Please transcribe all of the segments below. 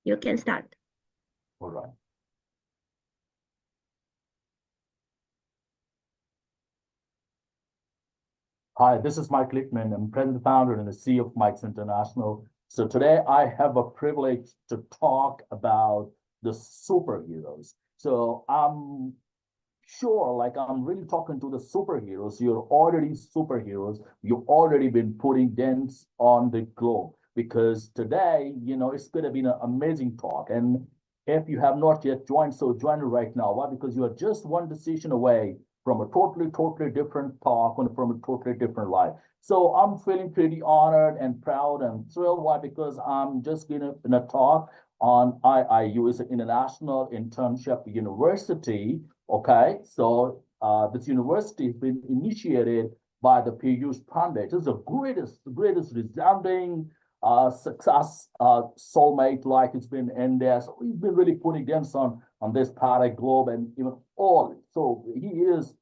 You can start. All right. Hi, this is Mike Litman. I'm president, founder, and the CEO of Mike's International. So today I have a privilege to talk about the superheroes. So I'm sure, like I'm really talking to the superheroes. You're already superheroes. You've already been putting dents on the globe because today, it's going to be an amazing talk. And if you have not yet joined, so join right now. Why? Because you are just one decision away from a totally different talk and from a totally different life. So I'm feeling pretty honored and proud and thrilled. Why? Because I'm just going to talk on IIU. It's an International Internship University. Okay, so this university has been initiated by the Piyush Pandit. It's the greatest resounding success soulmate like it's been in there. So he's been really putting dents on this part of globe and even all. So he is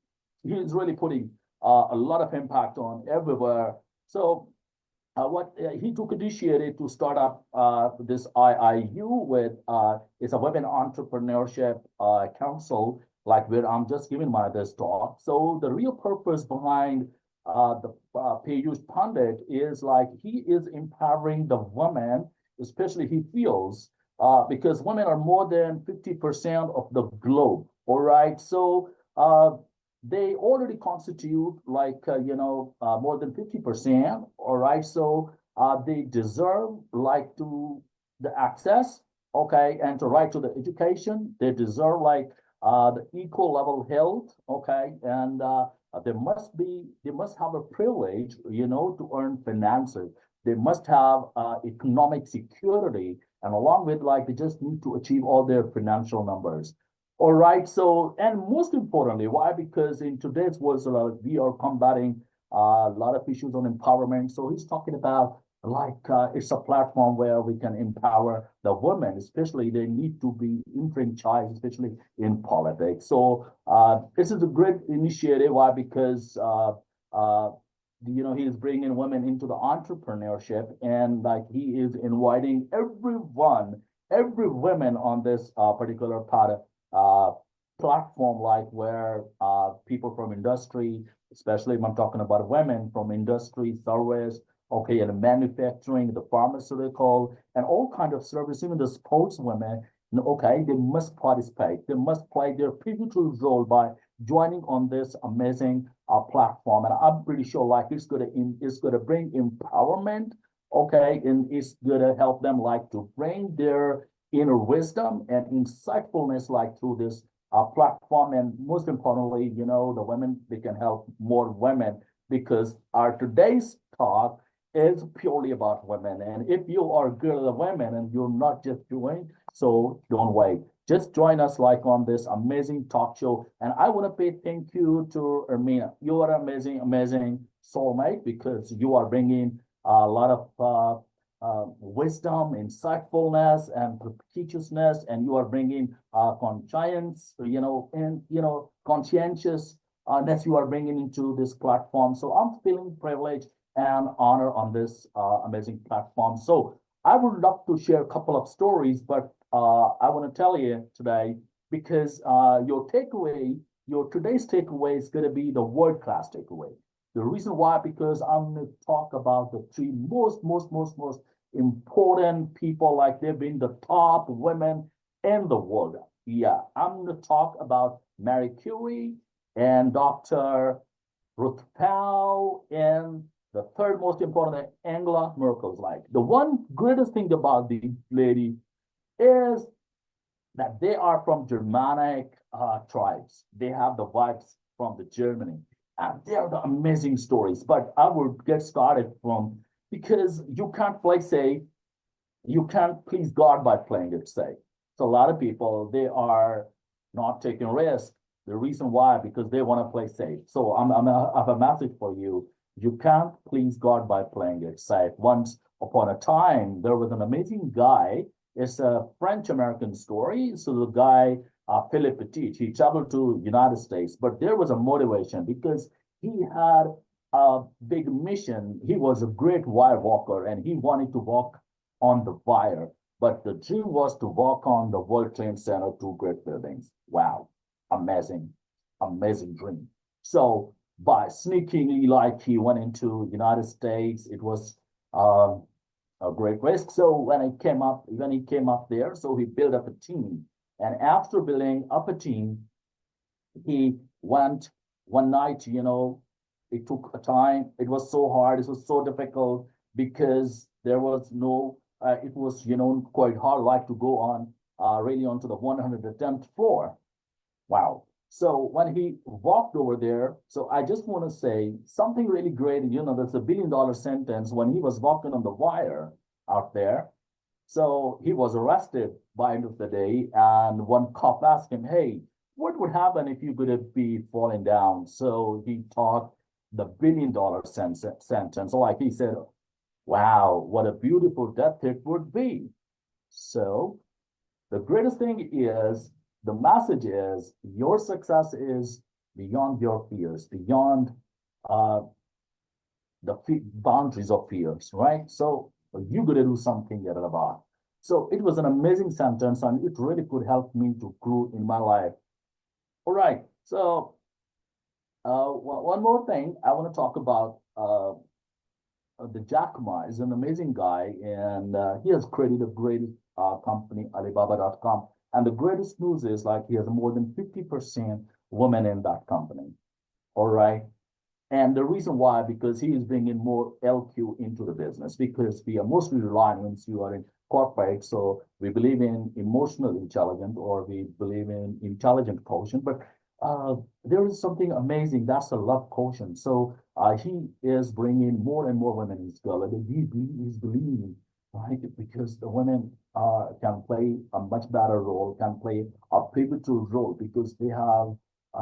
really putting a lot of impact on everywhere. So what he took initiative to start up this IIU with it's a women entrepreneurship council, like where I'm just giving this talk. So the real purpose behind the Piyush Pandit is like he is empowering the women, especially he feels because women are more than 50% of the globe. All right, so they already constitute like more than 50%. All right, so they deserve like to the access, okay, and to right to the education. They deserve like the equal level health, okay, and they must have a privilege, to earn finances. They must have economic security, and along with like they just need to achieve all their financial numbers. All right. So, and most importantly, why? Because in today's world, we are combating a lot of issues on empowerment. So he's talking about like it's a platform where we can empower the women, especially they need to be enfranchised, especially in politics. So this is a great initiative. Why? Because he is bringing women into the entrepreneurship, and like he is inviting every woman on this particular part uh, platform, like where people from industry, especially when I'm talking about women from industry, service, okay, and manufacturing, the pharmaceutical, and all kind of service, even the sports women, okay, they must participate. They must play their pivotal role by joining on this amazing platform. And I'm pretty sure like it's gonna bring empowerment, okay, and it's gonna help them like to bring their inner wisdom and insightfulness like through this platform. And most importantly, the women, they can help more women because our today's talk is purely about women. And if you are good at women and you're not just doing, so don't wait. Just join us like on this amazing talk show. And I want to pay thank you to Ermina. You are amazing soulmate because you are bringing a lot of wisdom, insightfulness, and perspicuousness, and you are bringing conscience, and conscientiousness you are bringing into this platform. So I'm feeling privileged and honor on this amazing platform. So I would love to share a couple of stories, but I want to tell you today because your today's takeaway is going to be the world-class takeaway. The reason why, because I'm going to talk about the three most important people, like they've been the top women in the world. Yeah, I'm going to talk about Marie Curie and Dr. Ruth Powell, and the third most important, Angela Merkel's. Like the one greatest thing about the lady is that they are from Germanic tribes. They have the vibes from the Germany. And they are the amazing stories. But I will get started from because you can't play safe. You can't please God by playing it safe. So a lot of people, they are not taking risks. The reason why, because they want to play safe. So I have a message for you. You can't please God by playing it safe. Once upon a time, there was an amazing guy. It's a French-American story. So the guy, Philip Petit, he traveled to United States, but there was a motivation because he had a big mission. He was a great wire walker, and he wanted to walk on the wire. but the dream was to walk on the World Trade Center, two great buildings. Wow, amazing, amazing dream. So by sneakingly, like he went into United States, it was um, a great risk. So when he came up there, so he built up a team, and after building up a team, he went one night, it took a time. It was so hard. It was so difficult because there was no, it was, quite hard, like to go on, really onto the 110th floor. Wow. So when he walked over there, so I just want to say something really great. That's a $1 billion sentence when he was walking on the wire out there. So he was arrested by end of the day, and one cop asked him, "Hey, what would happen if you could be falling down?" So he talked the $1 billion sentence. Like he said, "Wow, what a beautiful death it would be." So the greatest thing is the message is your success is beyond your fears, beyond uh, the boundaries of fears, right? So you got to do something about. So it was an amazing sentence, and it really could help me to grow in my life. All right. So one more thing I want to talk about. The Jack Ma is an amazing guy, and he has created a great company, Alibaba.com. And the greatest news is like he has more than 50% women in that company. All right. And the reason why, because he is bringing more LQ into the business, because we are mostly relying on you are in corporate. So we believe in emotional intelligence, or we believe in intelligent quotient. But there is something amazing. That's a love quotient. So he is bringing more and more women in his school. And he's believing, right? Because the women can play a much better role, can play a pivotal role because they have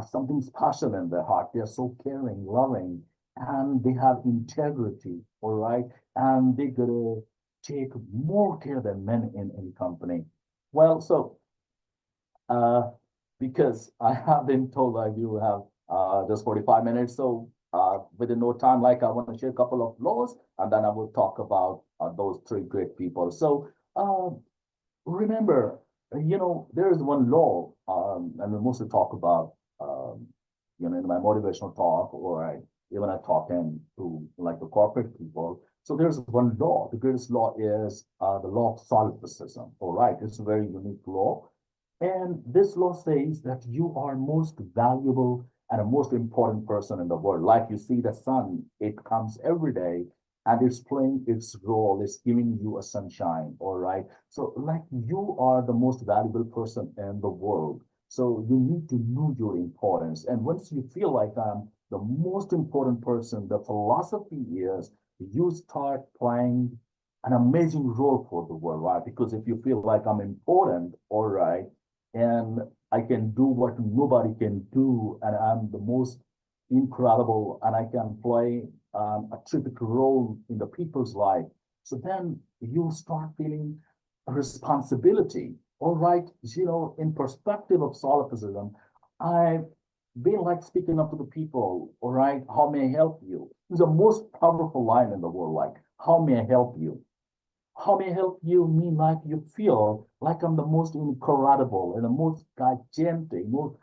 something special in their heart. They're so caring, loving, and they have integrity, all right? And they gotta take more care than men in any company. Well, so uh, because I have been told that you have just 45 minutes, so within no time, like I want to share a couple of laws, and then I will talk about those three great people. So remember, there is one law, and we mostly talk about, in my motivational talk, or even I talking to like the corporate people. So there's one law. The greatest law is the law of solipsism. All right, it's a very unique law, and this law says that you are most valuable and a most important person in the world. Like you see the sun, it comes every day and it's playing its role, it's giving you a sunshine, all right? So, like you are the most valuable person in the world. So, you need to know your importance. And once you feel like I'm the most important person, the philosophy is you start playing an amazing role for the world, right? Because if you feel like I'm important, all right, and I can do what nobody can do, and I'm the most incredible, and I can play a typical role in the people's life. So then you start feeling a responsibility. All right, in perspective of solipsism, I've been like speaking up to the people. All right, how may I help you? It's the most powerful line in the world. Like, how may I help you? How may I help you mean like you feel like I'm the most incredible and the most gigantic, most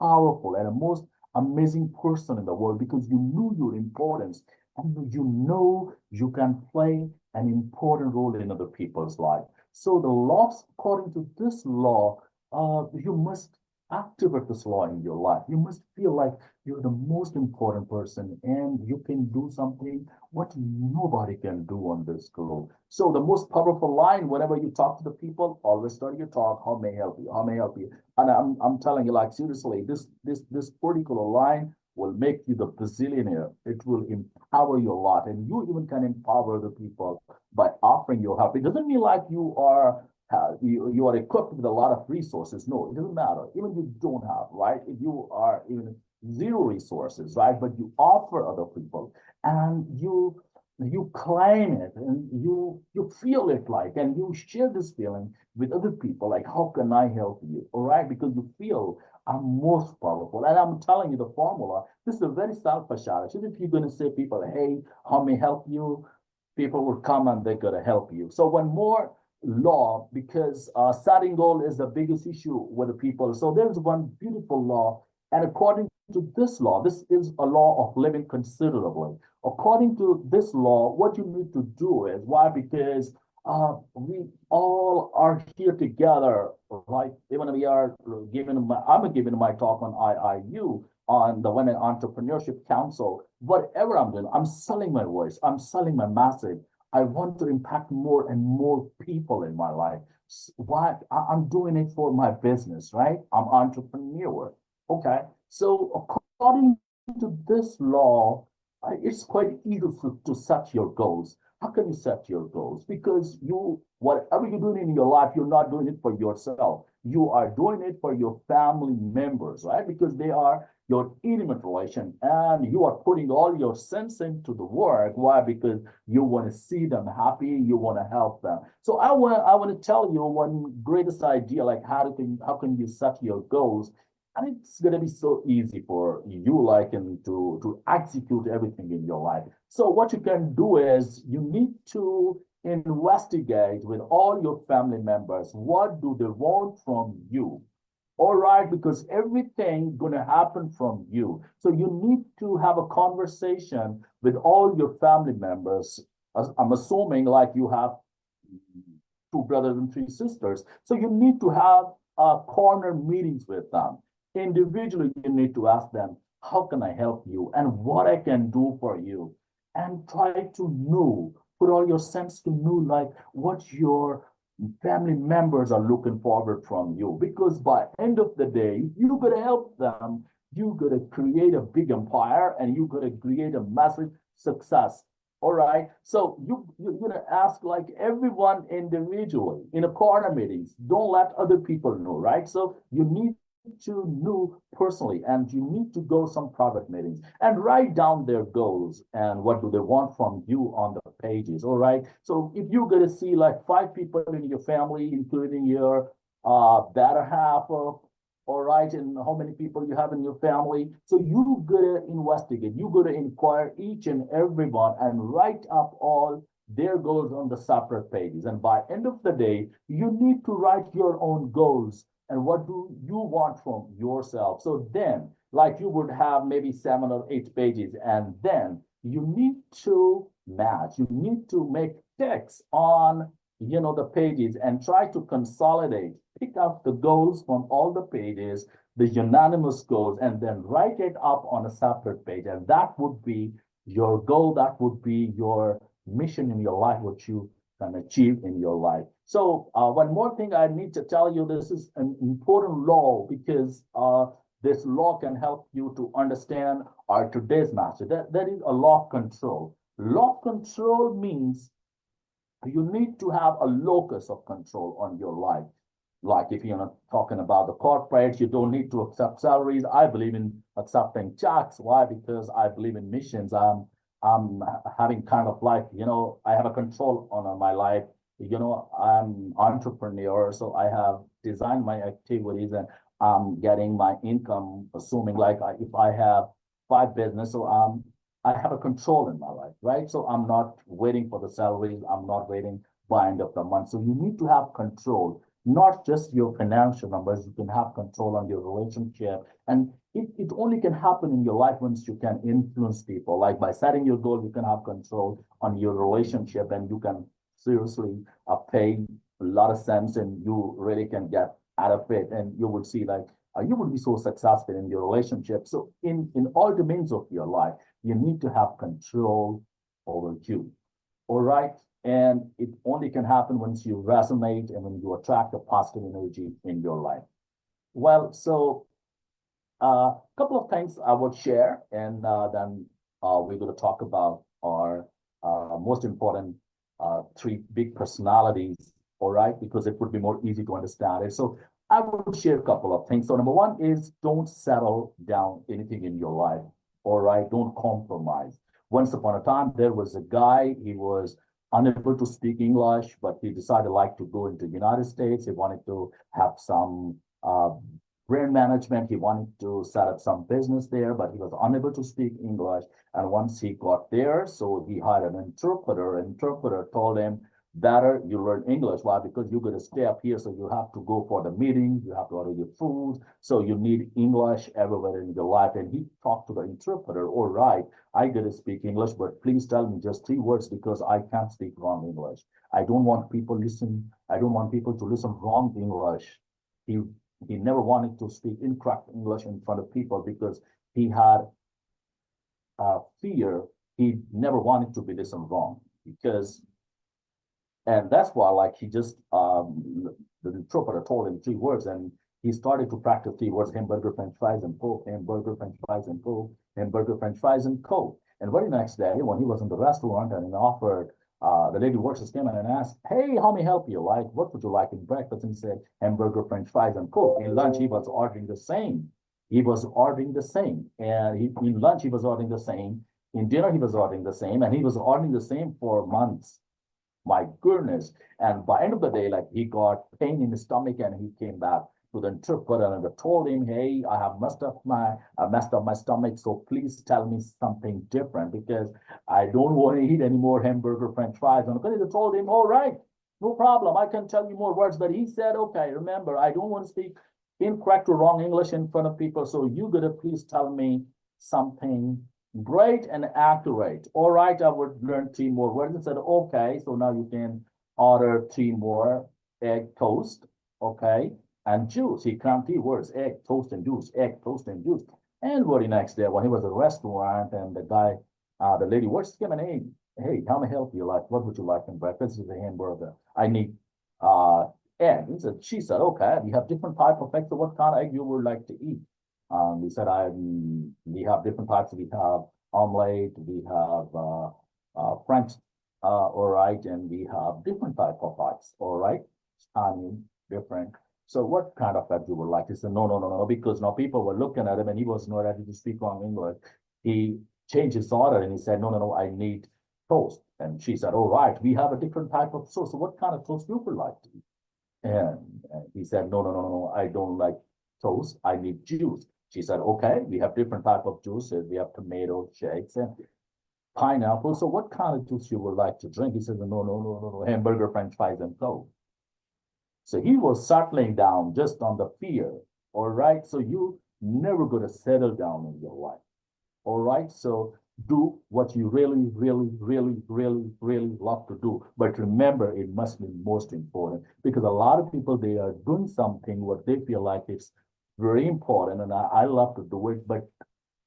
powerful and the most amazing person in the world because you knew your importance and you know you can play an important role in other people's life. So the laws, according to this law, you must activate this law in your life. You must feel like you're the most important person and you can do something what nobody can do on this globe. So the most powerful line, whenever you talk to the people, always start your talk, how may I help you? How may I help you? And I'm telling you, like seriously, this particular line will make you the bazillionaire. It will empower you a lot, and you even can empower the people by offering your help. It doesn't mean like you are equipped with a lot of resources. No, it doesn't matter. Even if you don't have, right? If you are even zero resources, right? But you offer other people, and you claim it, and you feel it like, and you share this feeling with other people. Like, how can I help you? All right, because you feel I'm most powerful. And I'm telling you the formula. This is a very selfish attitude. If you're going to say people, hey, how may I help you? People will come and they're going to help you. So law because setting goal is the biggest issue with the people. So there's one beautiful law, and according to this law, this is a law of living considerably. According to this law, what you need to do is why? Because we all are here together. Like even we are I'm giving my talk on IIU on the Women Entrepreneurship Council. Whatever I'm doing, I'm selling my voice. I'm selling my message. I want to impact more and more people in my life. Why? I'm doing it for my business, right? I'm entrepreneur. Okay. So according to this law, it's quite easy to set your goals. How can you set your goals? Because whatever you're doing in your life, you're not doing it for yourself. You are doing it for your family members, right? Because they are your intimate relation, and you are putting all your sense into the work. Why? Because you want to see them happy, you want to help them. So I want to tell you one greatest idea, like how can you set your goals, and it's gonna be so easy for you, like, and to execute everything in your life. So what you can do is you need to investigate with all your family members. What do they want from you? All right, because everything gonna happen from you. So you need to have a conversation with all your family members. I'm assuming like you have two brothers and three sisters. So you need to have corner meetings with them. Individually, you need to ask them, how can I help you and what I can do for you? And try to know, put all your sense to know like what your family members are looking forward from you. Because by end of the day, you gotta help them. You gotta create a big empire and you gotta create a massive success. All right. So you're gonna ask like everyone individually in a corner meetings. Don't let other people know, right? So you need to know personally, and you need to go some private meetings and write down their goals and what do they want from you on the pages. All right. So if you're gonna see like five people in your family, including your better half of, all right, and how many people you have in your family. So you gotta investigate, you gotta inquire each and everyone and write up all their goals on the separate pages. And by end of the day, you need to write your own goals and what do you want from yourself. So then, like you would have maybe 7 or 8 pages, and then you need to match, you need to make ticks on the pages and try to consolidate, pick out the goals from all the pages, the unanimous goals, and then write it up on a separate page. And that would be your goal, that would be your mission in your life, what you can achieve in your life. So one more thing I need to tell you, this is an important law because this law can help you to understand our today's master. That is a law of control. Law of control means you need to have a locus of control on your life. Like if you're not talking about the corporate, you don't need to accept salaries. I believe in accepting checks. Why? Because I believe in missions. I'm having kind of like, I have a control on my life. I'm entrepreneur, so I have designed my activities and I'm getting my income, assuming like if I have 5 business, so I have a control in my life, right? So I'm not waiting for the salaries. I'm not waiting by end of the month. So you need to have control, not just your financial numbers. You can have control on your relationship. And it only can happen in your life once you can influence people. Like by setting your goal, you can have control on your relationship and you can seriously pay a lot of sense and you really can get out of it. And you would see like, you would be so successful in your relationship. So in all domains of your life, you need to have control over you. All right. And it only can happen once you resonate and when you attract a positive energy in your life. Well, so a couple of things I would share, and then we're going to talk about our most important 3 big personalities, all right, because it would be more easy to understand it. So I will share a couple of things. So number one is don't settle down anything in your life, all right? Don't compromise. Once upon a time, there was a guy, he was unable to speak English, but he decided like to go into the United States. He wanted to have some brand management. He wanted to set up some business there, but he was unable to speak English. And once he got there, so he hired an interpreter. Interpreter told him, better you learn English. Why? Because you're going to stay up here, so you have to go for the meeting, you have to order your food, so you need English everywhere in your life. And he talked to the interpreter, all right, I get to speak English, but please tell me just 3 words because I can't speak wrong English. I don't want people to listen wrong English. He he never wanted to speak incorrect English in front of people because he had fear. He never wanted to be listened wrong because, and that's why, like, he just the interpreter told him 3 words, and he started to practice 3 words: hamburger, French fries, and Coke. Hamburger, French fries, and Coke. Hamburger, French fries, and Coke. And very next day, when he was in the restaurant and he offered, the lady waitress came in and asked, "Hey, how may I help you? Like, what would you like in breakfast?" And he said, "Hamburger, French fries, and Coke." In lunch, he was ordering the same. He was ordering the same, and in lunch he was ordering the same. In dinner, he was ordering the same, and he was ordering the same for months. My goodness. And by end of the day, like, he got pain in his stomach, and he came back to the interpreter and told him, "Hey, I messed up my stomach, so please tell me something different because I don't want to eat any more hamburger, French fries." And the interpreter told him, "All right, no problem, I can tell you more words." But he said, "Okay, remember, I don't want to speak incorrect or wrong English in front of people, so you gotta please tell me something great and accurate." All right, I would learn 3 more words. And said, "Okay, so now you can order 3 more egg toast, okay, and juice." He crammed 3 words: egg, toast, and juice, egg, toast, and juice. And very next day, when he was at a restaurant, and the lady works came and, hey, how may I help you? Like, what would you like in breakfast? Is a hamburger. I need egg. She said, "Okay, we have different type of eggs. So what kind of egg you would like to eat?" We said, we have different types. We have omelette, we have French, all right, and we have different type of eggs, all right, different. So what kind of egg you would like? He said, "No, no, no, no," because now people were looking at him and he was not ready to speak wrong English. He changed his order and he said, "No, no, no, I need toast." And she said, "All right, we have a different type of toast. So what kind of toast you would like to eat?" And he said, "No, no, no, no, no, I don't like toast. I need juice." She said, "Okay, we have different type of juices. We have tomato shakes and pineapple. So what kind of juice you would like to drink?" He said, "No, no, no, no, no, hamburger, French fries, and Coke." So he was settling down just on the fear. All right. So you never gonna settle down in your life. All right. So do what you really, really, really, really, really love to do. But remember, it must be most important because a lot of people, they are doing something what they feel like it's very important. And I love to do it, but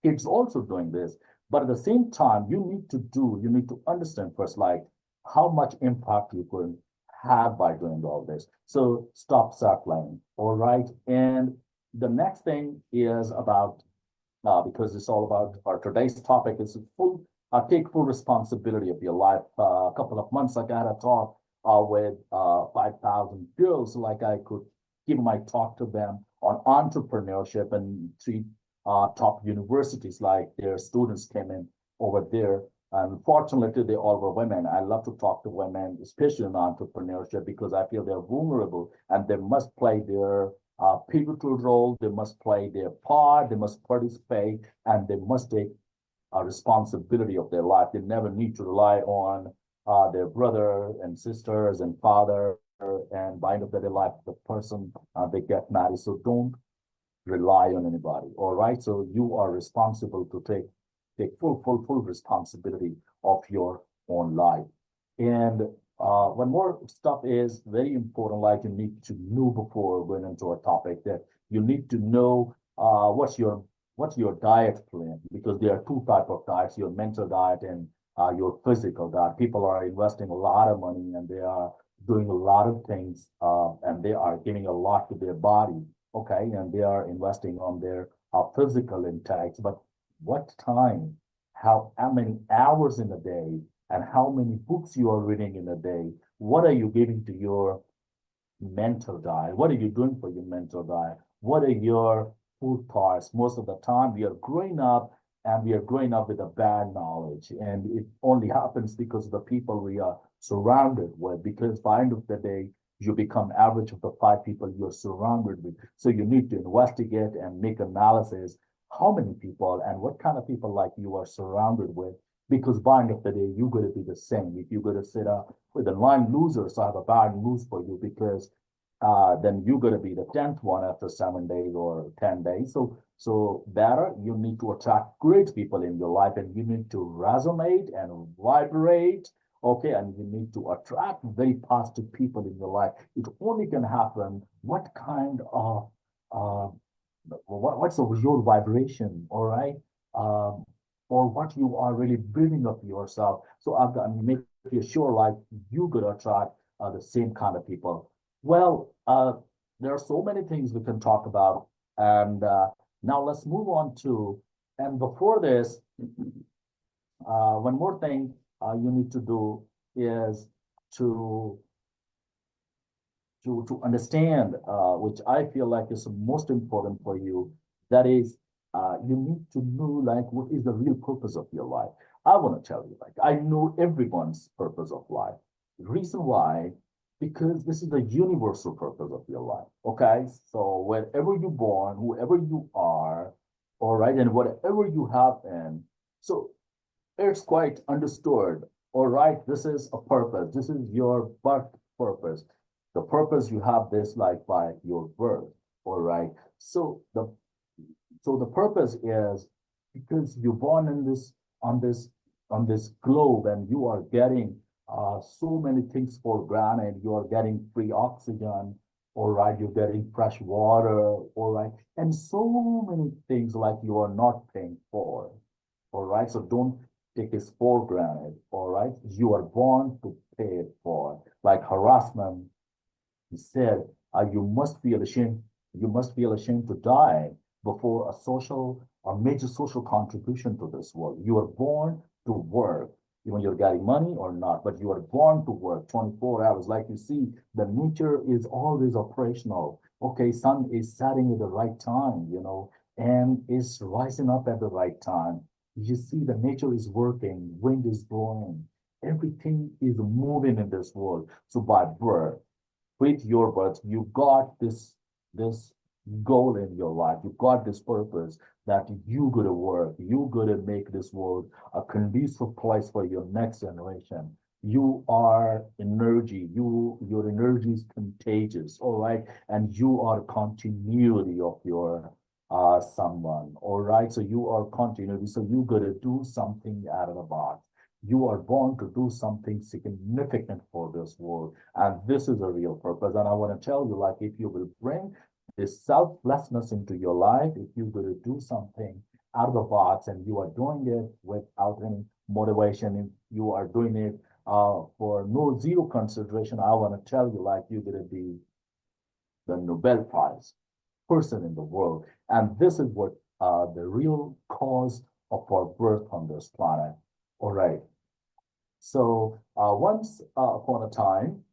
it's also doing this. But at the same time, you need to understand first, like, how much impact you can have by doing all this. So stop settling. All right. And the next thing is about because it's all about our today's topic is take full responsibility of your life. A couple of months ago, I had a talk with 5,000 girls, like I could give my talk to them on entrepreneurship and 3 top universities, like their students came in over there. Unfortunately, they all were women. I love to talk to women, especially in entrepreneurship, because I feel they're vulnerable and they must play their pivotal role. They must play their part. They must participate, and they must take a responsibility of their life. They never need to rely on their brother and sisters and father. And by the end of their life, the person they get married. So don't rely on anybody. All right. So you are responsible to take full responsibility of your own life. And one more stuff is very important, like you need to know before going into a topic that you need to know what's your diet plan, because there are 2 types of diets: your mental diet and your physical diet. People are investing a lot of money and they are doing a lot of things and they are giving a lot to their body, okay, and they are investing on their physical intakes. But what time, how many hours in a day, and how many books you are reading in a day? What are you giving to your mental diet? What are you doing for your mental diet? What are your food thoughts? Most of the time, we are growing up and we are growing up with a bad knowledge. And it only happens because of the people we are surrounded with. Because by the end of the day, you become average of the 5 people you're surrounded with. So you need to investigate and make analysis how many people and what kind of people like you are surrounded with. because by the end of the day, you're going to be the same. If you're going to sit up with a line loser, so I have a bad news for you because then you're going to be the 10th one after 7 days or 10 days. So better, you need to attract great people in your life and you need to resonate and vibrate. Okay, and you need to attract very positive people in your life. It only can happen. What kind of uh, what's your vibration, all right? Um, or what you are really building up yourself. So I've got to make you sure like you could attract the same kind of people. Well, there are so many things we can talk about. And now let's move on to, and before this, one more thing you need to do is to to understand, which I feel like is most important for you. That is, you need to know like what is the real purpose of your life. I want to tell you, like I know everyone's purpose of life. The reason why, because this is the universal purpose of your life. Okay, so wherever you're born, whoever you are, all right, and whatever you have in, so it's quite understood. All right, this is a purpose. This is your birth purpose. The purpose you have this like by your birth. All right. So the purpose is because you're born in this on this on this globe and you are getting so many things for granted. You are getting free oxygen. All right. You're getting fresh water. All right. And so many things like you are not paying for. All right. So don't take it for granted. All right. You are born to pay it for. Like harassment, he said, you must feel ashamed. You must feel ashamed to die before a major social contribution to this world. You are born to work, even you're getting money or not, but you are born to work 24 hours. Like you see, the nature is always operational. Okay, sun is setting at the right time, and is rising up at the right time. You see, the nature is working, wind is blowing, everything is moving in this world. So by birth, with your birth, you got this goal in your life. You got this purpose that you gotta work. You gotta make this world a conducive place for your next generation. You are energy. Your energy is contagious, all right, and you are continuity of your someone, all right. So you are continuity. So you gotta do something out of the box. You are born to do something significant for this world. And this is a real purpose. And I want to tell you, like, if you will bring this selflessness into your life, if you're going to do something out of the box and you are doing it without any motivation, if you are doing it for no zero consideration, I want to tell you, like, you're going to be the Nobel Prize person in the world. And this is what the real cause of our birth on this planet. All right. So once upon a time,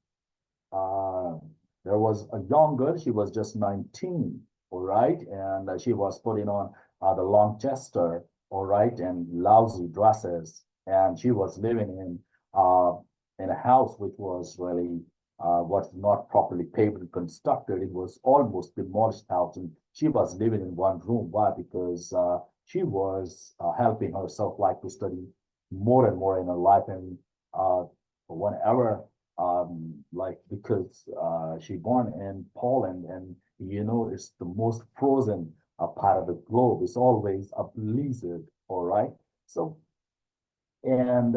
uh, there was a young girl. She was just 19, all right, and she was putting on the Lancaster, all right, and lousy dresses, and she was living in a house which was really was not properly paved and constructed. It was almost demolished house, and she was living in one room. Why? Because she was helping herself like to study more and more in her life, and whenever like because she born in Poland, and it's the most frozen part of the globe. It's always a blizzard, all right. So and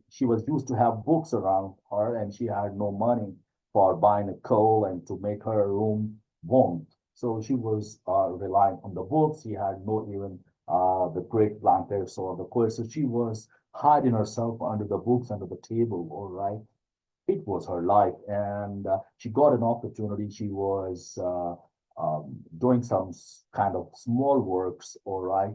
she was used to have books around her, and she had no money for buying a coal and to make her room warm. So she was relying on the books. She had no even the great blankets or the clothes. So she was hiding herself under the books, under the table, all right. It was her life, and she got an opportunity. She was doing some kind of small works, all right,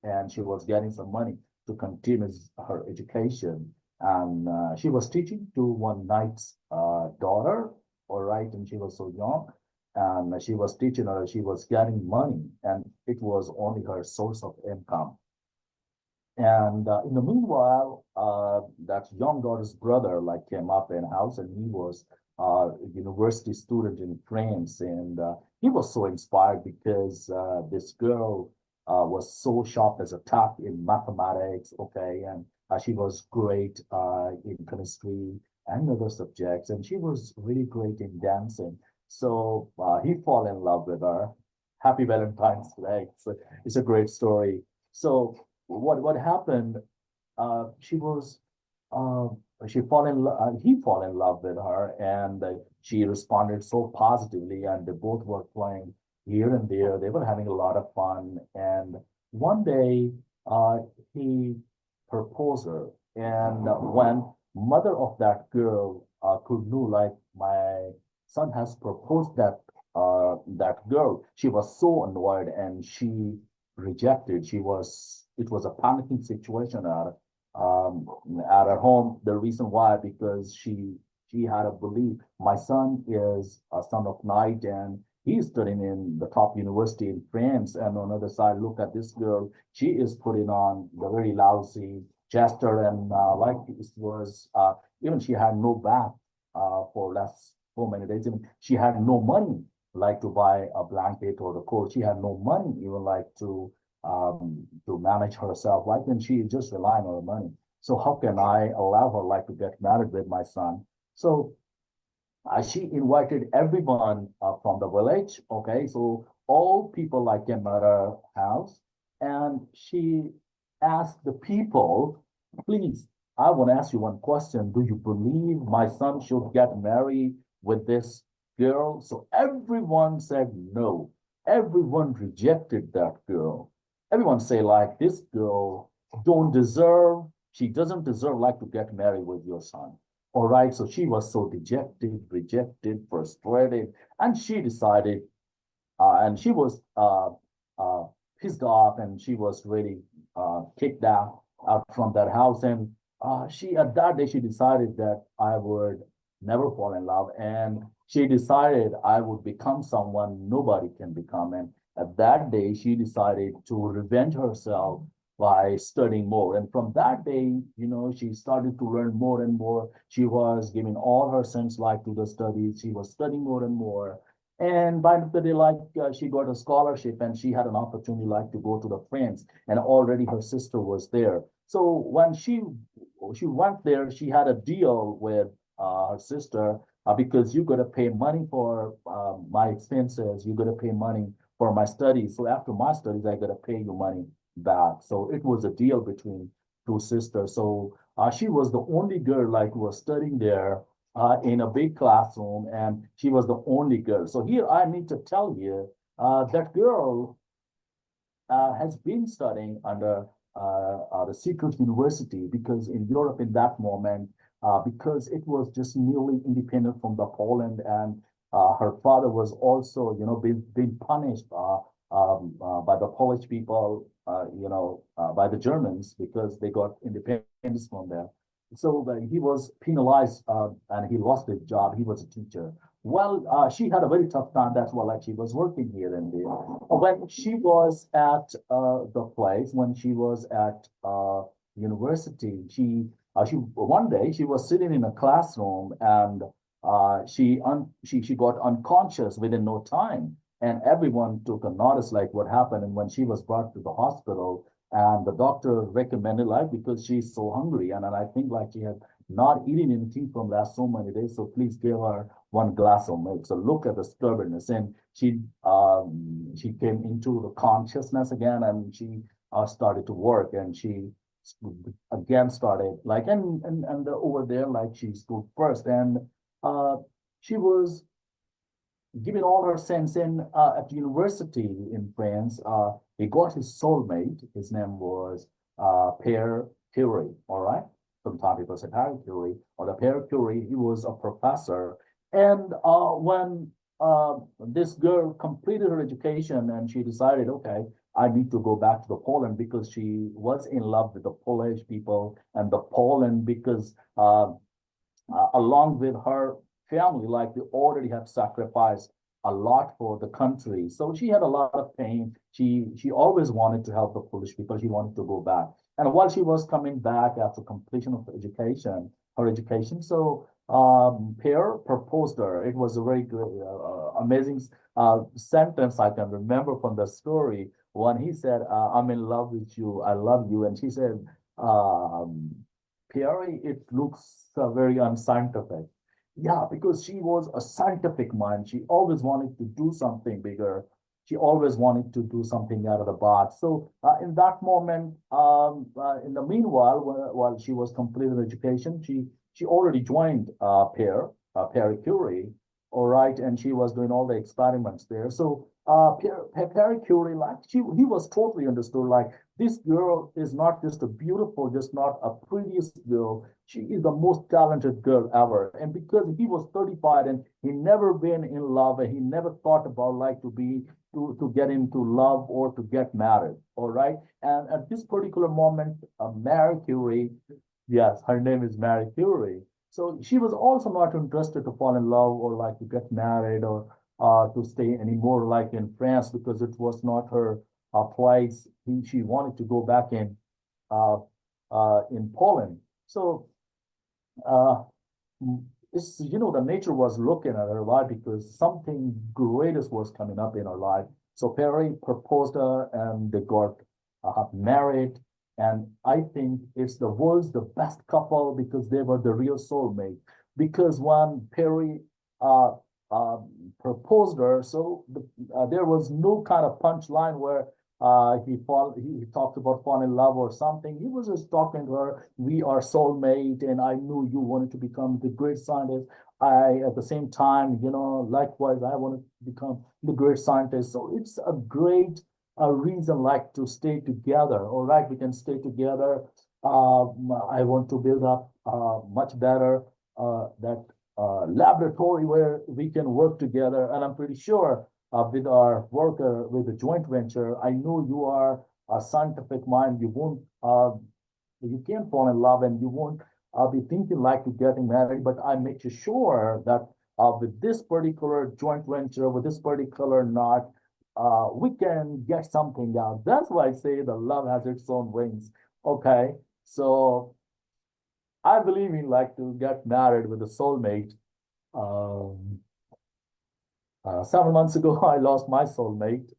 and she was getting some money to continue her education. And she was teaching to one knight's daughter, all right, and she was so young. And she was teaching her, she was getting money, and it was only her source of income. And in the meanwhile, that young daughter's brother like came up in house, and he was a university student in France, and he was so inspired because this girl was so sharp as a tack in mathematics, okay, and She was great in chemistry and other subjects, and she was really great in dancing. So he fell in love with her. Happy Valentine's Day. It's a great story. So what happened? She was uh, he fall in love with her, and she responded so positively, and they both were playing here and there. They were having a lot of fun, and one day uh, he proposed her, and when mother of that girl could know, like, my son has proposed that girl, she was so annoyed, and she rejected. It was a panicking situation um, at her home. The reason why, because she had a belief. My son is a son of night, and he's studying in the top university in France. And on the other side, look at this girl. She is putting on the very lousy gesture, and like it was even she had no bath for last so many days. Even she had no money like to buy a blanket or the coat. She had no money even like to manage herself. Why can she just rely on her money? So how can I allow her like to get married with my son? So she invited everyone from the village. Okay, so all people like came at her house, and she asked the people, please, I want to ask you one question. Do you believe my son should get married with this girl? So everyone said no. Everyone rejected that girl. Everyone say like, this girl don't deserve, she doesn't deserve like to get married with your son. All right, so she was so dejected, rejected, frustrated, and she decided, and she was uh, pissed off, and she was really kicked out from that house. And she, at that day, she decided that I would never fall in love, and she decided I would become someone nobody can become. And at that day, she decided to revenge herself by studying more. And from that day, she started to learn more and more. She was giving all her sense life to the studies. She was studying more and more. And by the day, like she got a scholarship, and she had an opportunity like to go to the France, and already her sister was there. So when she went there, she had a deal with her sister, because you got to pay money for my expenses, you got to pay money for my studies. So after my studies, I got to pay you money back. So it was a deal between two sisters. So she was the only girl like who was studying there in a big classroom, and she was the only girl. So here I need to tell you that girl has been studying under the secret university, because in Europe in that moment, because it was just newly independent from the Poland, and her father was also, being punished by the Polish people, by the Germans, because they got independence from there. So he was penalized, and he lost his job. He was a teacher. Well, she had a very tough time. That's why, like, she was working here and there. When she was at the place, when she was at university, she one day she was sitting in a classroom, and she got unconscious within no time, and everyone took a notice like what happened. And when she was brought to the hospital, and the doctor recommended, like, because she's so hungry, and I think like she had not eaten anything from last so many days, so please give her one glass of milk. So look at the stubbornness. And she came into the consciousness again, and she started to work, and she again started like, and over there, like, she stood first, and uh she was giving all her sense in at university in France. He got his soulmate. His name was Pierre Curie. All right. Sometimes people say Harry Curie or the Pierre Curie. He was a professor. And when this girl completed her education, and she decided, okay, I need to go back to the Poland, because she was in love with the Polish people and the Poland, because along with her family, like, they already have sacrificed a lot for the country. So she had a lot of pain. She always wanted to help the Polish people. She wanted to go back. And while she was coming back after completion of her education, so Pierre proposed her. It was a very good, amazing sentence I can remember from the story, when he said, "I'm in love with you. I love you," and she said, Perry, it looks very unscientific. Yeah, because she was a scientific mind. She always wanted to do something bigger. She always wanted to do something out of the box. So in that moment, in the meanwhile, while she was completing education, she already joined Perry Curie, all right, and she was doing all the experiments there. So Perry Curie, like he was totally understood, like this girl is not just a beautiful, just not a prettiest girl. She is the most talented girl ever. And because he was 35 and he never been in love and he never thought about like to get into love or to get married. All right. And at this particular moment, Mary Curie, yes, her name is Mary Curie. So she was also not interested to fall in love or like to get married or to stay anymore like in France because it was not her place. She wanted to go back uh, in Poland. So uh, it's the nature was looking at her life because something greatest was coming up in her life. So Perry proposed her and they got married. And I think it's the world's the best couple because they were the real soulmate. Because when Perry uh, uh, proposed her, so there was no kind of punchline where he talked about falling in love or something. He was just talking to her. We are soulmate, and I knew you wanted to become the great scientist. I at the same time, likewise, I wanted to become the great scientist. So it's a great reason like to stay together. All right, we can stay together. I want to build up much better that laboratory where we can work together. And I'm pretty sure with our work with the joint venture, I know you are a scientific mind. You can't fall in love and you won't be thinking like to getting married. But I make sure that with this particular joint venture, with this particular knot, we can get something out. That's why I say the love has its own wings. Okay, so I believe in like to get married with a soulmate. Um, 7 months ago, I lost my soulmate.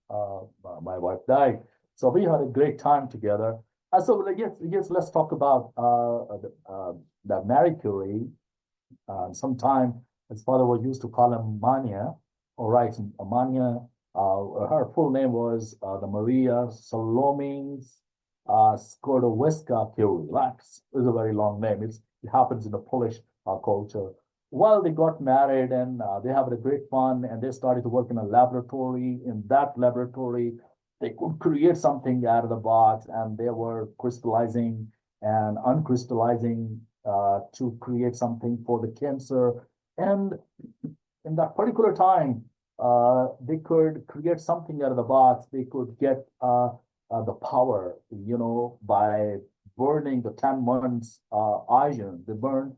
My wife died, so we had a great time together. So like, yes, let's talk about the Marie Curie. Sometime his father was used to call him Mania. All right, Mania. Her full name was the Maria Salome Skłodowska Curie. Like, it's a very long name. It happens in the Polish culture. Well, they got married and they had a great fun and they started to work in a laboratory. In that laboratory, they could create something out of the box and they were crystallizing and uncrystallizing to create something for the cancer. And in that particular time, they could create something out of the box. They could get the power, by burning the 10 months iron. They burned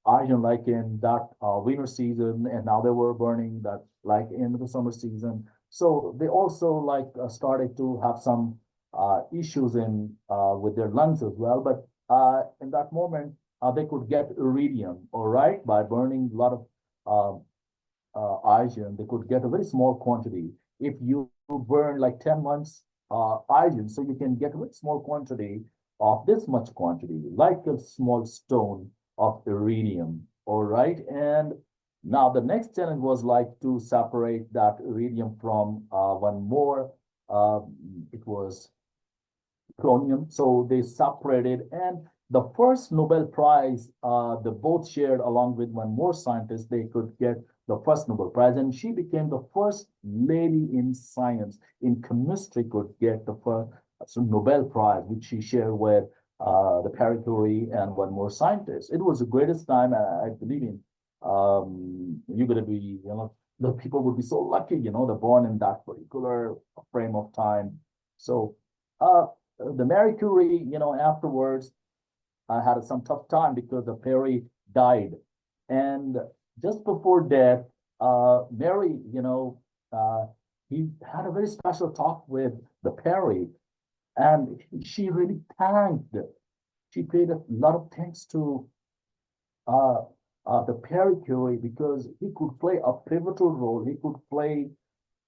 iron like in that winter season, and now they were burning that like in the summer season. So they also like started to have some issues in with their lungs as well. But in that moment, they could get iridium, all right, by burning a lot of iron. They could get a very small quantity. If you burn like 10 months iron, so you can get a very small quantity of this much quantity, like a small stone of iridium, all right? And now the next challenge was like to separate that iridium from one more, it was chromium. So they separated, and the first Nobel Prize, they both shared along with one more scientist, they could get the first Nobel Prize, and she became the first lady in science, in chemistry, could get the first Nobel Prize, which she shared with the Perry Curie and one more scientist. It was the greatest time, I believe in. You're going to be, the people would be so lucky, they're born in that particular frame of time. So, the Marie Curie, afterwards, I had some tough time because the Perry died. And just before death, Mary, he had a very special talk with the Perry, and she really thanked. She paid a lot of thanks to uh, the Perry Curie because he could play a pivotal role. He could play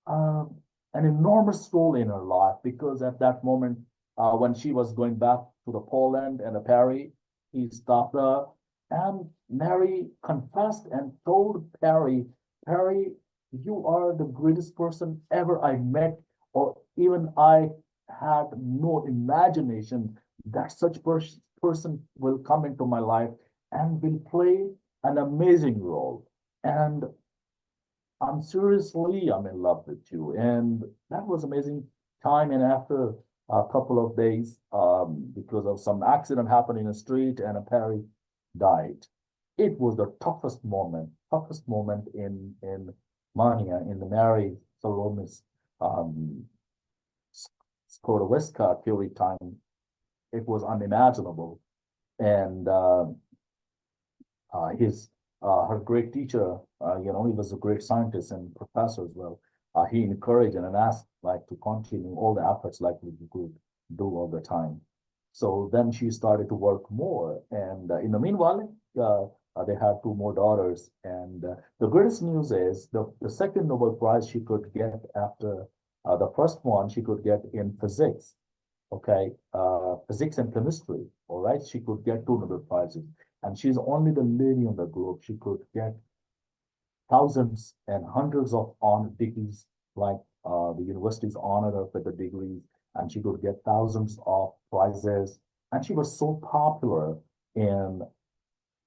um, an enormous role in her life because at that moment, when she was going back to the Poland and the Paris, he stopped her, and Mary confessed and told Perry, Perry, you are the greatest person ever I met, or even I had no imagination that such person will come into my life and will play an amazing role. And I'm in love with you. And that was amazing time. And after a couple of days, because of some accident happened in the street and a Perry died. It was the toughest moment in Mania, in the Mary Salome's um, Skorowiska Curie time. It was unimaginable. And his her great teacher, he was a great scientist and professor as well. He encouraged and asked like to continue all the efforts like we could do all the time. So then she started to work more, and in the meanwhile, they had two more daughters. And the greatest news is the second Nobel Prize she could get after the first one she could get in physics. Okay, physics and chemistry. All right, she could get two Nobel Prizes, and she's only the lady on the globe. She could get thousands and hundreds of honor degrees, like the universities honored her with the degrees, and she could get thousands of prizes. And she was so popular in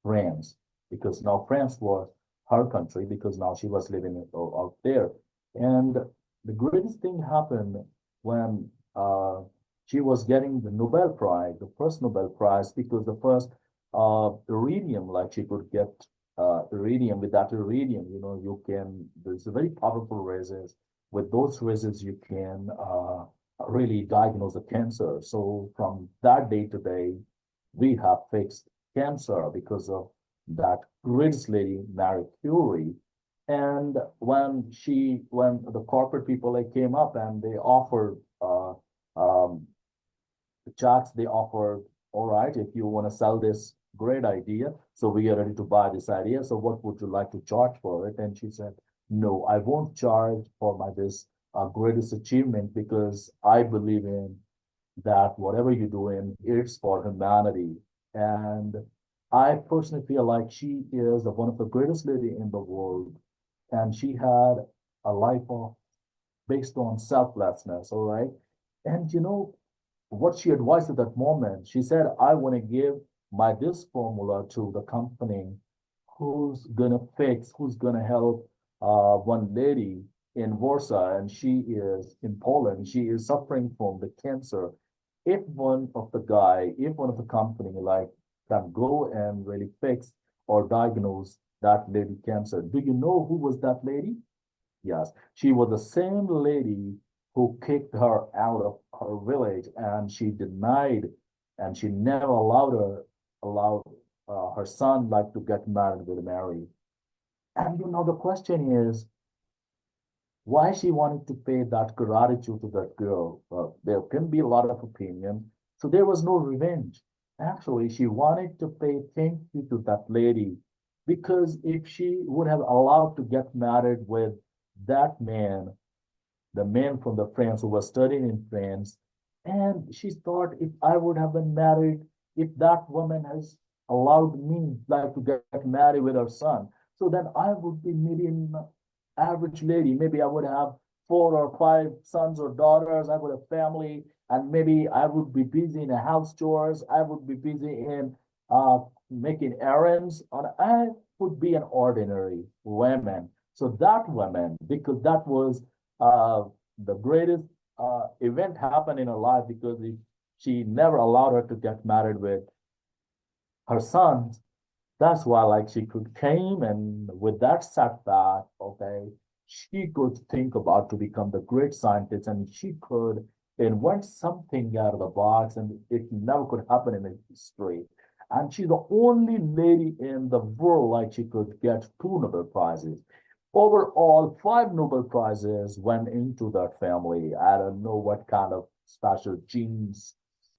France because now France was her country because now she was living out there. And the greatest thing happened when she was getting the Nobel Prize, the first Nobel Prize, because the first iridium, like she could get iridium. With that iridium, there's a very powerful resins. With those resins, you can really diagnose the cancer. So from that day to day, we have fixed cancer because of that greatest lady, Marie Curie. And when the corporate people they came up and they offered um, the chats, they offered, all right, if you want to sell this great idea, so we are ready to buy this idea. So what would you like to charge for it? And she said, no, I won't charge for my this greatest achievement because I believe in that whatever you do in it's for humanity. And I personally feel like she is one of the greatest lady in the world, and she had a life of based on selflessness. All right, and what she advised at that moment, she said, I want to give my this formula to the company who's gonna help one lady in Warsaw, and she is in Poland. She is suffering from the cancer. If one of the company like can go and really fix or diagnose that lady cancer, do you know who was that lady? Yes, she was the same lady who kicked her out of her village, and she denied, and she never allowed her son like to get married with Mary. And the question is why she wanted to pay that gratitude to that girl. There can be a lot of opinion, so there was no revenge. Actually, she wanted to pay thank you to that lady because if she would have allowed to get married with that man, the man from the France who was studying in France. And she thought if I would have been married, if that woman has allowed me like to get married with her son, so then I would be maybe an average lady. Maybe I would have four or five sons or daughters. I would have family, and maybe I would be busy in the house chores. I would be busy in making errands, and I would be an ordinary woman. So that woman, because that was uh, the greatest event happened in her life because if she never allowed her to get married with her sons. That's why like she could came and with that setback, okay, she could think about to become the great scientist and she could invent something out of the box and it never could happen in history. And she's the only lady in the world like she could get two Nobel Prizes. Overall, five Nobel Prizes went into that family. I don't know what kind of special genes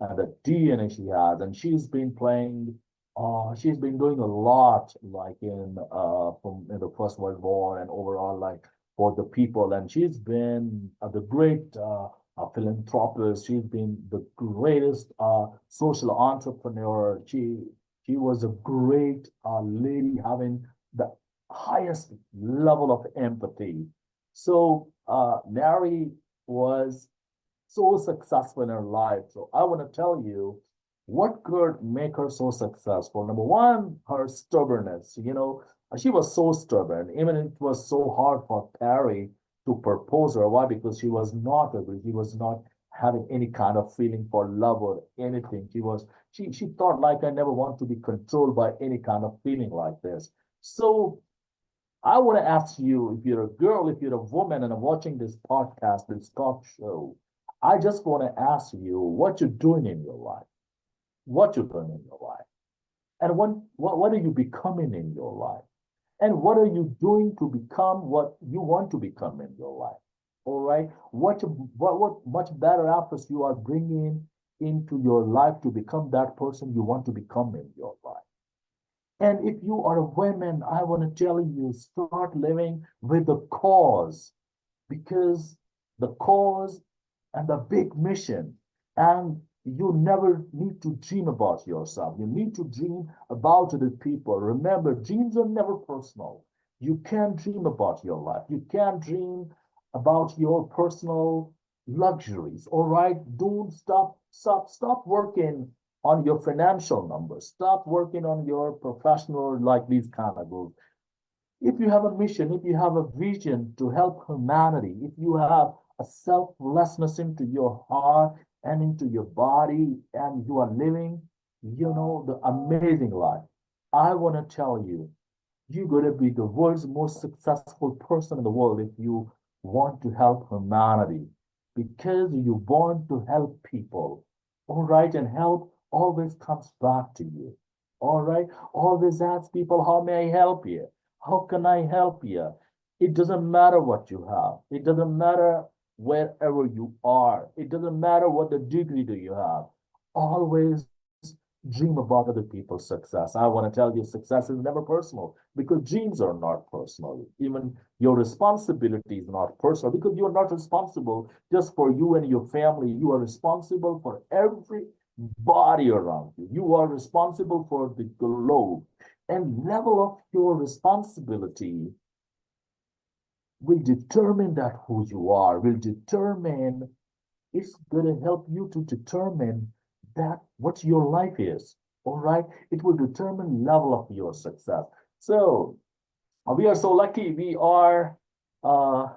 and the DNA she has. And she's been doing a lot like in the First World War and overall like for the people. And she's been the great philanthropist. She's been the greatest social entrepreneur. She was a great lady having the highest level of empathy. So Mary was so successful in her life. So I want to tell you what could make her so successful. Number one, her stubbornness. She was so stubborn. Even it was so hard for Perry to propose her. Why? Because she was not agree. She was not having any kind of feeling for love or anything. She thought like I never want to be controlled by any kind of feeling like this. So I want to ask you, if you're a girl, if you're a woman and are watching this podcast, this talk show, I just want to ask you what you're doing in your life, what you're doing in your life, and what are you becoming in your life, and what are you doing to become what you want to become in your life. All right, what much better efforts you are bringing into your life to become that person you want to become in your life. And if you are a woman, I want to tell you, start living with the cause, because the cause and the big mission. And you never need to dream about yourself. You need to dream about other people. Remember, dreams are never personal. You can dream about your life. You can dream about your personal luxuries. All right. Don't stop working on your financial numbers. Stop working on your professional, like these kind of goals. If you have a mission, if you have a vision to help humanity, if you have a selflessness into your heart and into your body, and you are living, the amazing life, I want to tell you, you're going to be the world's most successful person in the world if you want to help humanity, because you want to help people. All right. And help always comes back to you. All right. Always ask people, how may I help you? How can I help you? It doesn't matter what you have. It doesn't matter wherever you are. It doesn't matter what the degree do you have. Always dream about other people's success. I want to tell you, success is never personal, because dreams are not personal. Even your responsibility is not personal, because you are not responsible just for you and your family. You are responsible for everybody around you. You are responsible for the globe. And level of your responsibility will determine that who you are, will determine, it's going to help you to determine that what your life is. All right. It will determine level of your success. So we are so lucky. Uh,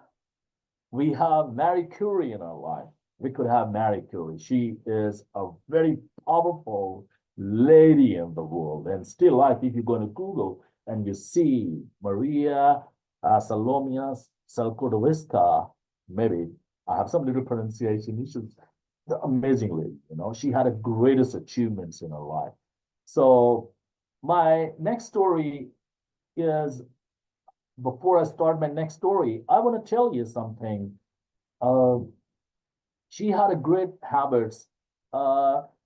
we have Marie Curie in our life. We could have Marie Curie. She is a very powerful lady in the world. And still, like, if you go to Google and you see Maria Salomia Skłodowska, maybe I have some little pronunciation issues. Amazingly, she had the greatest achievements in her life. So my next story is, before I start my next story, I want to tell you something. Uh, she had a great habits.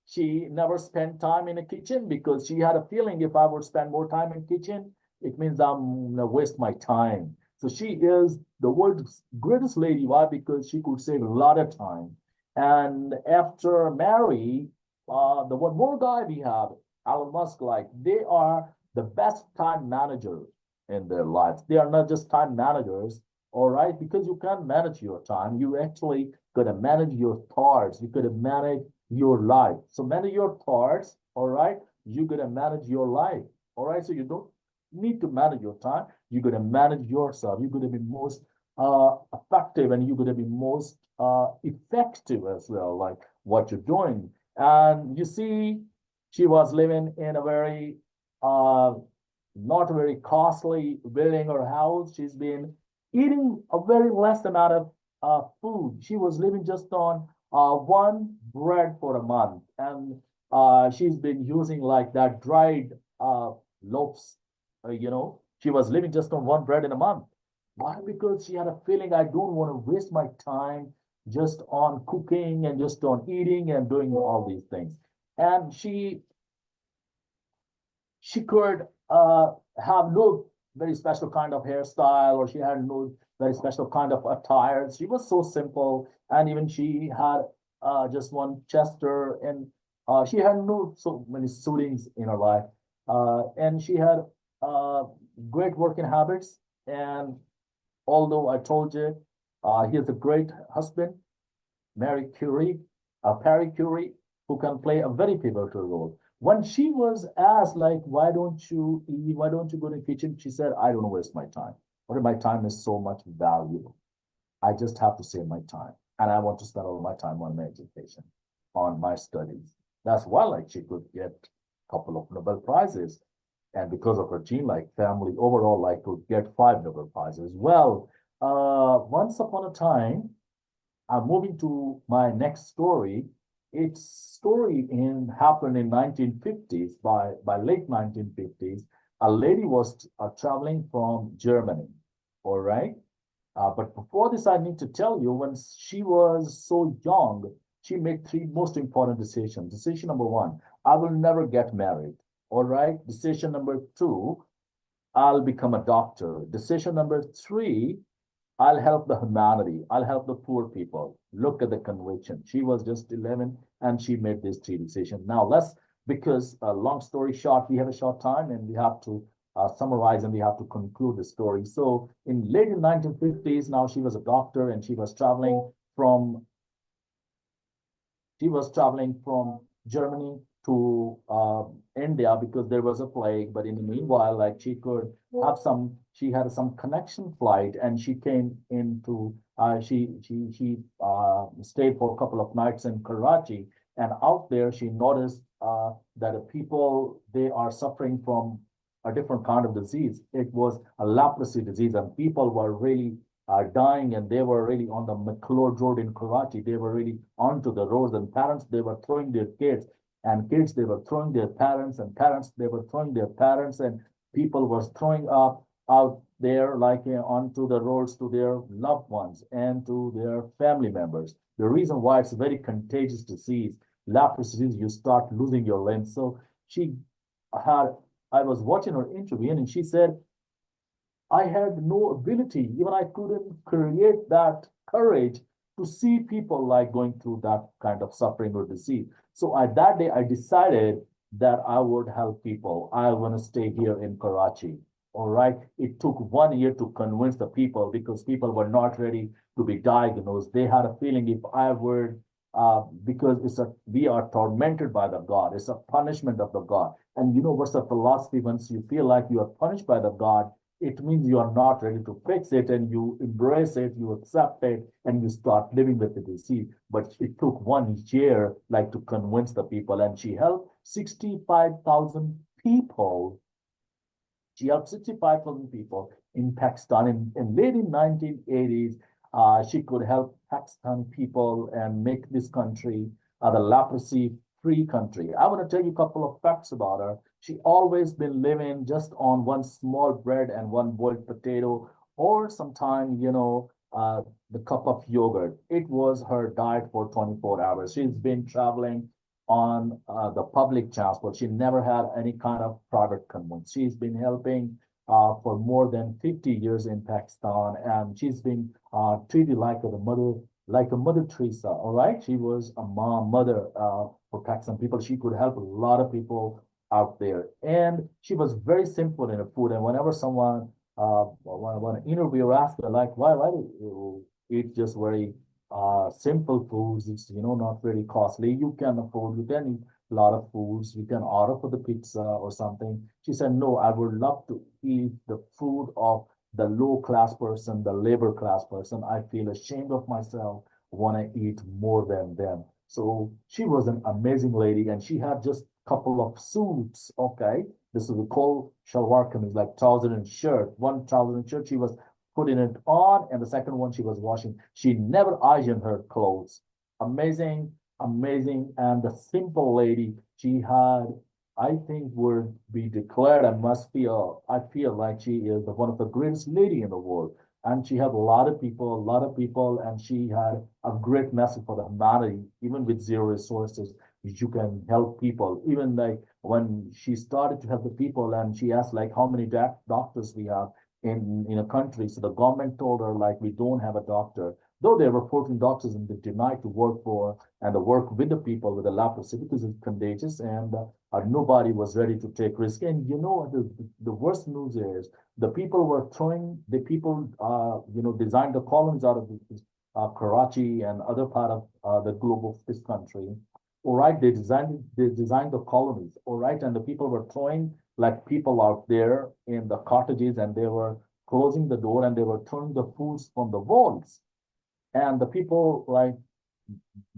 She never spent time in the kitchen, because she had a feeling, if I would spend more time in kitchen, it means I'm gonna waste my time. So she is the world's greatest lady. Why? Because she could save a lot of time. And after Mary, the one more guy we have, Elon Musk, like, they are the best time managers in their lives. They are not just time managers, all right, because you can't manage your time. You actually gotta manage your thoughts. You gotta manage your life. So manage your thoughts, all right? You gotta manage your life, all right? So you don't need to manage your time. You gotta manage yourself. You gotta be most effective, and you gotta be most effective as well, like what you're doing. And you see, she was living in a very not very costly building or house. She's been eating a very less amount of food. She was living just on one bread for a month, and she's been using like that dried loaves. She was living just on one bread in a month. Why? Because she had a feeling, I don't want to waste my time just on cooking and just on eating and doing all these things. And she could have no very special kind of hairstyle, or she had no very special kind of attire. She was so simple, and even she had just one chester, and she had no so many suitings in her life. And she had uh, great working habits. And although I told you, he is a great husband, Mary Curie, Perry Curie, who can play a very pivotal role. When she was asked, like, why don't you eat? Why don't you go to the kitchen? She said, I don't waste my time. What my time is so much valuable. I just have to save my time. And I want to spend all my time on my education, on my studies. That's why, like, she could get a couple of Nobel Prizes. And because of her gene like family, overall, like, could get 5 Nobel Prizes. Well, once upon a time, I'm moving to my next story. Its story happened in 1950s, by late 1950s. A lady was traveling from Germany, all right? But before this, I need to tell you, when she was so young, she made 3 most important decisions. Decision number 1, I will never get married. All right. Decision number 2, I'll become a doctor. Decision number 3, I'll help the humanity. I'll help the poor people. Look at the conviction. She was just 11 and she made these 3 decisions. Now, because long story short, we have a short time and we have to summarize and we have to conclude the story. So in late 1950s, now she was a doctor and from she was traveling from Germany to India because there was a plague. But in the meanwhile, like, she had some connection flight, and she came into, she stayed for a couple of nights in Karachi, and out there she noticed that the people, they are suffering from a different kind of disease. It was a leprosy disease, and people were really are dying, and they were really on the McLeod Road in Karachi. They were really onto the roads, and parents, they were throwing their kids, and kids, they were throwing their parents, and parents, they were throwing their parents, and people were throwing up out there, like, onto the roads to their loved ones and to their family members. The reason why it's a very contagious disease, leprosy disease, you start losing your limbs. So she had, I was watching her interview, and she said, I had no ability, even I couldn't create that courage to see people like going through that kind of suffering or disease. So at that day, I decided that I would help people. I want to stay here in Karachi. All right. It took 1 year to convince the people because people were not ready to be diagnosed. They had a feeling if I were, because we are tormented by the God. It's a punishment of the God. And you know what's the philosophy? Once you feel like you are punished by the God, it means you are not ready to fix it, and you embrace it, you accept it, and you start living with the disease. But it took 1 year, like, to convince the people, and she helped 65,000 people. She helped 65,000 people in Pakistan. In late 1980s, she could help Pakistan people and make this country the leprosy free country. I want to tell you a couple of facts about her. She always been living just on one small bread and one boiled potato, or sometime, the cup of yogurt. It was her diet for 24 hours. She's been traveling on the public transport. She never had any kind of private conveyance. She's been helping for more than 50 years in Pakistan, and she's been treated like a Mother Teresa. All right, she was a mother for Pakistan people. She could help a lot of people out there, and she was very simple in her food. And whenever someone, when an interviewer asked her, like, why do you eat just very simple foods? It's, not very costly. You can afford. You can eat a lot of foods. You can order for the pizza or something. She said, no, I would love to eat the food of the low class person, the labor class person. I feel ashamed of myself, want to eat more than them. So she was an amazing lady, and she had just a couple of suits. Okay, this is a called shalwar kameez, like trouser and shirt. One trouser and shirt she was putting it on, and the second one she was washing. She never ironed her clothes. Amazing, amazing, and the simple lady she had, I think, would be declared and I feel like she is one of the greatest lady in the world. And she had a lot of people, and she had a great message for the humanity. Even with zero resources, you can help people. Even like when she started to help the people, and she asked, like, how many doctors we have in a country. So the government told her, like, we don't have a doctor, though there were 14 doctors and they denied to work for and to work with the people with the leprosy because it's contagious and nobody was ready to take risk. And you know, the worst news is the people were throwing, the people, designed the columns out of Karachi and other part of the globe of this country. All right, they designed the colonies. All right, and the people were throwing like people out there in the cottages, and they were closing the door and they were throwing the foods from the walls. And the people like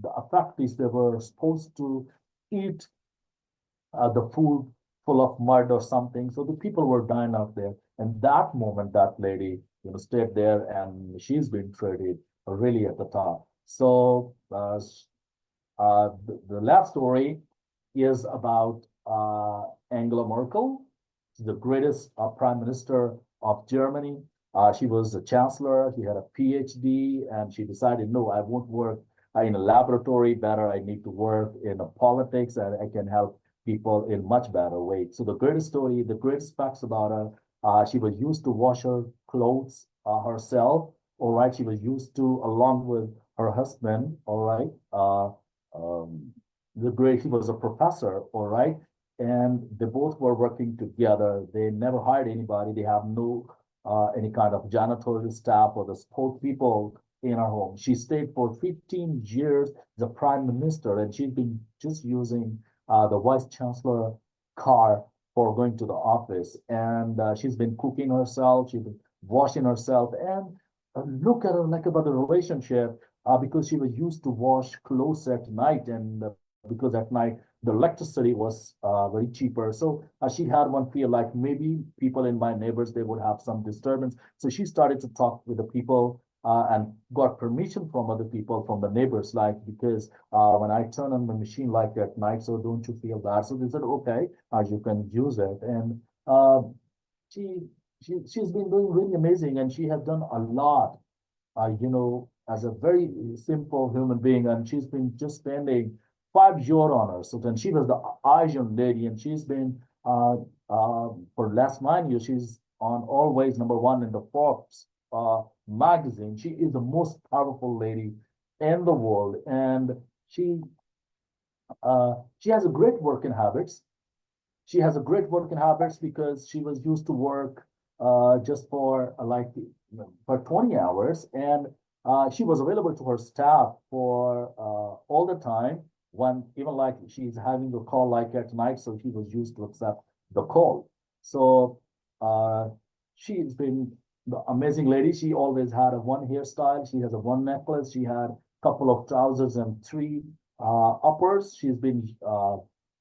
the effect is they were supposed to eat the food full of mud or something. So the people were dying out there. And that moment, that lady, stayed there and she's been treated really at the top. So the last story is about Angela Merkel, the greatest prime minister of Germany. She was a chancellor. She had a PhD, and she decided, no, I won't work in a laboratory. Better, I need to work in politics, and I can help people in much better way. So the greatest story, the greatest facts about her, she was used to wash her clothes herself. All right, she was used to, along with her husband. All right, he was a professor. All right, and they both were working together. They never hired anybody. They have no any kind of janitorial staff or the support people in her home. She stayed for 15 years as a prime minister, and she's been just using the vice chancellor car for going to the office. And she's been cooking herself, she's been washing herself. And look at her, like about the relationship, because she was used to wash clothes at night, and because at night the electricity was very cheaper. So she had one fear, like maybe people in my neighbors, they would have some disturbance. So she started to talk with the people and got permission from other people, from the neighbors, like, because when I turn on the machine like at night, so don't you feel bad? So they said, okay, you can use it. And she, she's been doing really amazing, and she has done a lot, as a very simple human being, and she's been just spending 5 years on her. So then she was the Asian lady, and she's been for last 9 years, she's on always #1 in the Forbes magazine. She is the most powerful lady in the world, and she has a great working habits. She has a great working habits because she was used to work just for for 20 hours, and she was available to her staff for all the time, when even like she's having a call like at night, so she was used to accept the call. So she's been the amazing lady. She always had a one hairstyle. She has a one necklace. She had a couple of trousers and three uppers. She's been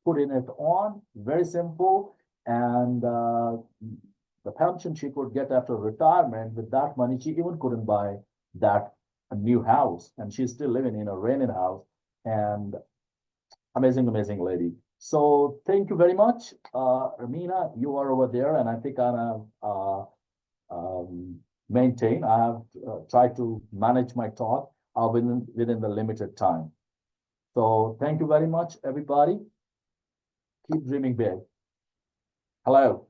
putting it on, very simple. And the pension she could get after retirement, with that money, she even couldn't buy that a new house. And she's still living in a rented house. And amazing, amazing lady. So thank you very much. Ramina, you are over there, and I think I have maintained, I have tried to manage my thought within the limited time. So thank you very much, everybody. Keep dreaming big. Hello.